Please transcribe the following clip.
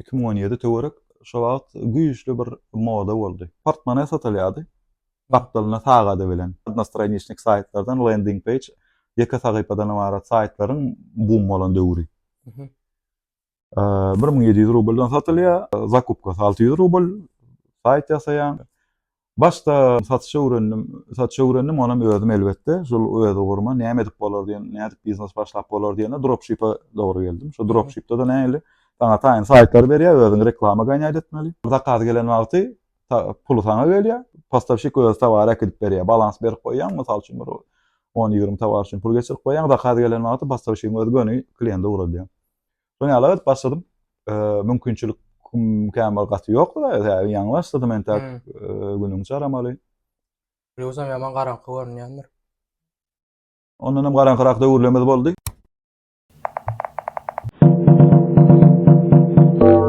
2017 töwerek şo wagt güýçli bir moda boldy. Portmone satylýardy. Gapdalyna sagada bilen. Настроеничник saytlardan landing page, ýeke sahypadan ibarat saytlaryň boom bolan döwri. 1700 rubeldan satylýar, zakupka 600 rubel, sayt ýasaýan. Başta satışa öwrendim, onam özüm elbetde. Şol özi gurma, näme edip bolar diýen, näme edip biznes başlap bolar diýende dropship'e dogry geldim. Şo dropship'de de näli? Taňa taýyn saytlar berýär, özüň reklama gaýnaýdy etmeli. Zakaz gelen wagty pulu taňa gelýär. Postavşik öz tawary ekip berýär, balans berip goýýan, mysal üçin 10-20 tawar üçin pul geçirip goýýan, zakaz gelen wagty postavşigiň öz göni kliente uradýar. Şonu alagat başladym. Mümkinçilik kämal gaty ýok da, ýaňy başladym entek günüň çaramaly. Ýogsa ýaman garaňky görünýändir. Ondan hem garaňkyrak döwürlemez boldy.